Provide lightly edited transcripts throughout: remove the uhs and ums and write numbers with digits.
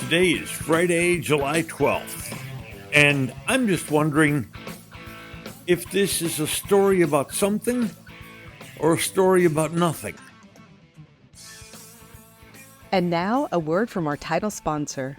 Today is Friday, July 12th, and I'm just wondering if this is a story about something or a story about nothing. And now, a word from our title sponsor.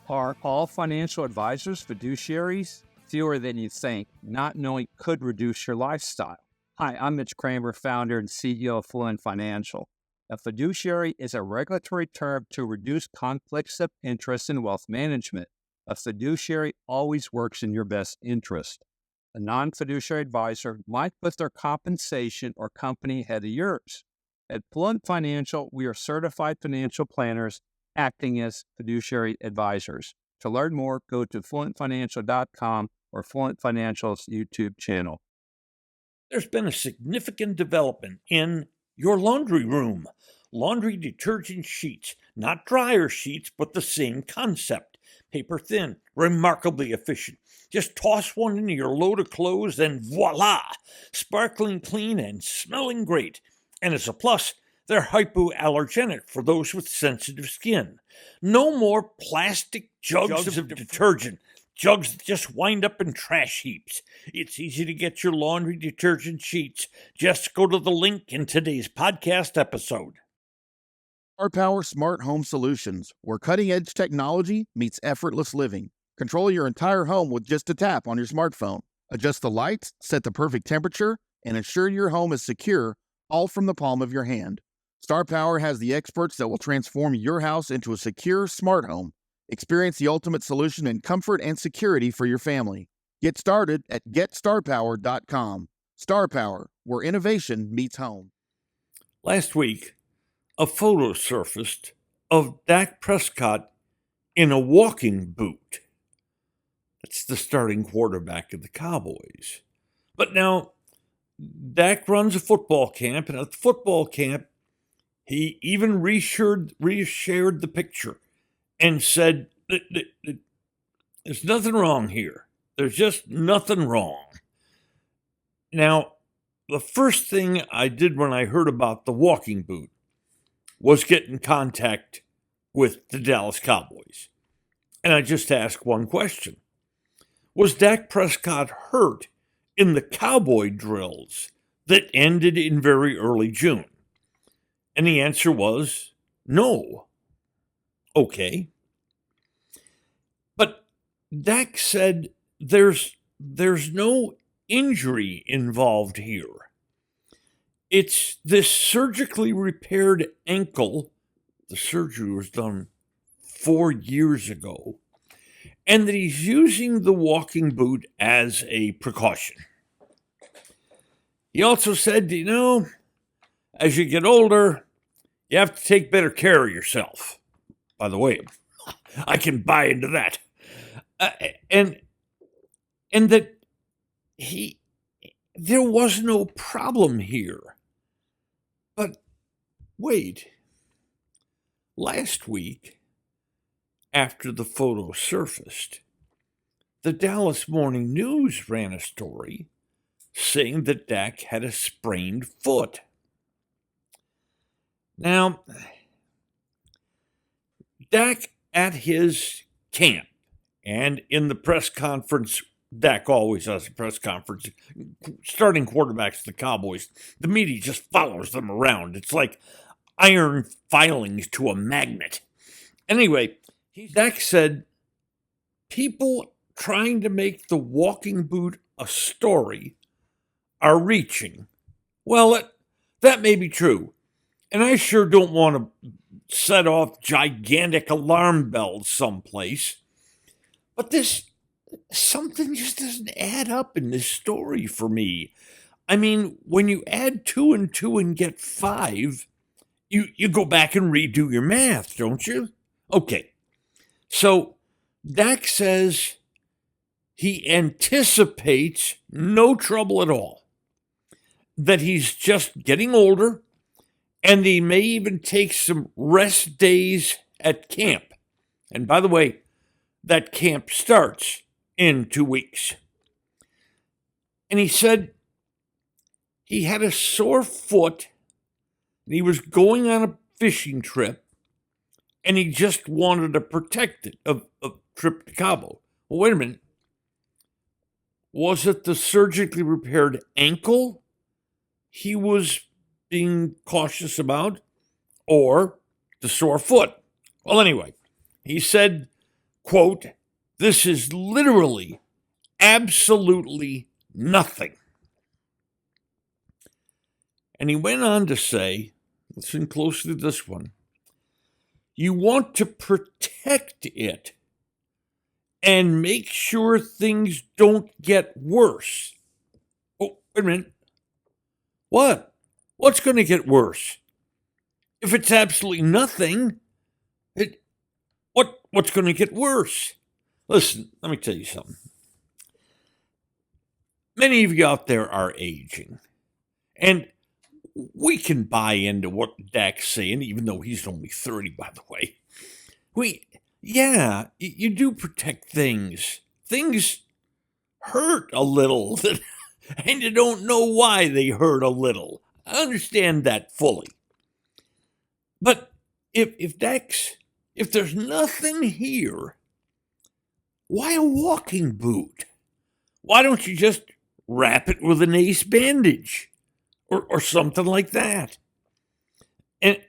Are all financial advisors fiduciaries? Fewer than you think. Not knowing could reduce your lifestyle. Hi, I'm Mitch Kramer, founder and CEO of Fluent Financial. A fiduciary is a regulatory term to reduce conflicts of interest in wealth management. A fiduciary always works in your best interest. A non-fiduciary advisor might put their compensation or company ahead of yours. At Fluent Financial, we are certified financial planners acting as fiduciary advisors. To learn more, go to fluentfinancial.com or Fluent Financial's YouTube channel. There's been a significant development in your laundry room. Laundry detergent sheets, not dryer sheets, but the same concept. Paper thin, remarkably efficient. Just toss one into your load of clothes and voila! Sparkling clean and smelling great. And as a plus, they're hypoallergenic for those with sensitive skin. No more plastic jugs of detergent. Jugs that just wind up in trash heaps. It's easy to get your laundry detergent sheets. Just go to the link in today's podcast episode. Star Power Smart Home Solutions, where cutting-edge technology meets effortless living. Control your entire home with just a tap on your smartphone. Adjust the lights, set the perfect temperature, and ensure your home is secure, all from the palm of your hand. Star Power has the experts that will transform your house into a secure, smart home. Experience the ultimate solution in comfort and security for your family. Get started at GetStarPower.com. Star Power, where innovation meets home. Last week, a photo surfaced of Dak Prescott in a walking boot. That's the starting quarterback of the Cowboys. But now, Dak runs a football camp, and at the football camp, he even reshared the picture and said, there's nothing wrong here. There's just nothing wrong. Now, the first thing I did when I heard about the walking boot was get in contact with the Dallas Cowboys. And I just asked one question. Was Dak Prescott hurt in the cowboy drills that ended in very early June? And the answer was no. Okay. But Dak said there's no injury involved here. It's this surgically repaired ankle. The surgery was done 4 years ago. And that he's using the walking boot as a precaution. He also said, as you get older, you have to take better care of yourself. By the way, I can buy into that. And that there was no problem here. But wait, last week, after the photo surfaced, the Dallas Morning News ran a story saying that Dak had a sprained foot. Now, Dak at his camp and in the press conference, Dak always has a press conference, starting quarterbacks of the Cowboys, the media just follows them around. It's like iron filings to a magnet. Anyway, Dak said, people trying to make the walking boot a story are reaching. Well, that may be true. And I sure don't want to set off gigantic alarm bells someplace. But something just doesn't add up in this story for me. I mean, when you add 2 and 2 and get 5, you go back and redo your math, don't you? Okay. So Dak says he anticipates no trouble at all, that he's just getting older, and he may even take some rest days at camp. And by the way, that camp starts in 2 weeks. And he said he had a sore foot, and he was going on a fishing trip, and he just wanted to protect it of trip to Cabo. Well, wait a minute. Was it the surgically repaired ankle he was being cautious about, or the sore foot? Well, anyway, he said, quote, "This is literally absolutely nothing." And he went on to say, listen closely to this one, "You want to protect it and make sure things don't get worse." Oh, wait a minute. What? What's going to get worse? If it's absolutely nothing, what's going to get worse? Listen, let me tell you something. Many of you out there are aging, and we can buy into what Dak's saying, even though he's only 30, by the way. You do protect things. Things hurt a little, and you don't know why they hurt a little. I understand that fully. But if there's nothing here, why a walking boot? Why don't you just wrap it with an ace bandage or something like that? And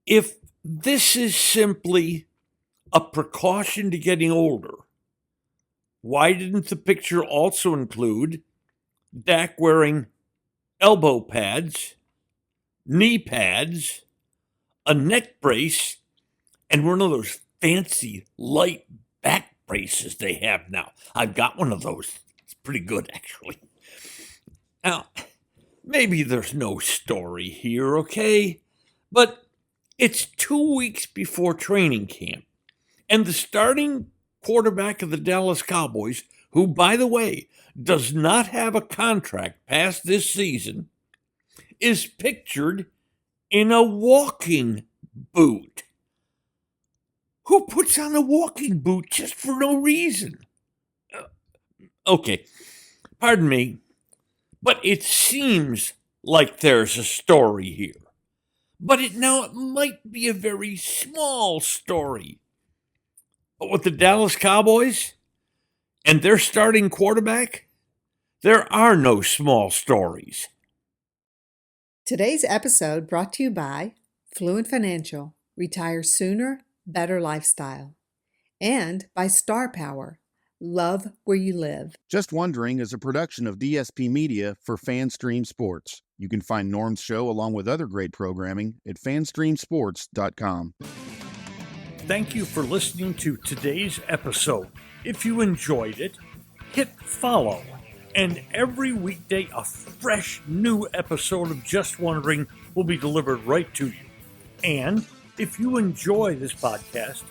if this is simply a precaution to getting older, why didn't the picture also include Dak wearing elbow pads, knee pads, a neck brace, and one of those fancy light back braces they have now? I've got one of those. It's pretty good, actually. Now, maybe there's no story here, okay? But it's 2 weeks before training camp, and the starting quarterback of the Dallas Cowboys, who, by the way, does not have a contract past this season, is pictured in a walking boot. Who puts on a walking boot just for no reason? Okay, pardon me, but it seems like there's a story here. But it might be a very small story. But with the Dallas Cowboys and their starting quarterback, there are no small stories. Today's episode brought to you by Fluent Financial, Retire Sooner, Better Lifestyle, and by Star Power, Love Where You Live. Just Wondering is a production of DSP Media for FanStream Sports. You can find Norm's show along with other great programming at fanstreamsports.com. Thank you for listening to today's episode. If you enjoyed it, hit follow. And every weekday, a fresh new episode of Just Wondering will be delivered right to you. And if you enjoy this podcast,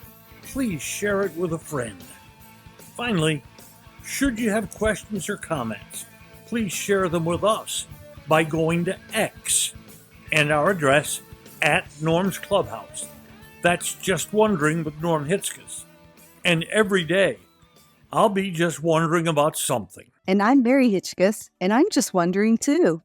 please share it with a friend. Finally, should you have questions or comments, please share them with us by going to X and our address at Norm's Clubhouse. That's Just Wondering with Norm Hitzges. And every day, I'll be just wondering about something. And I'm Mary Hitchkus, and I'm just wondering too.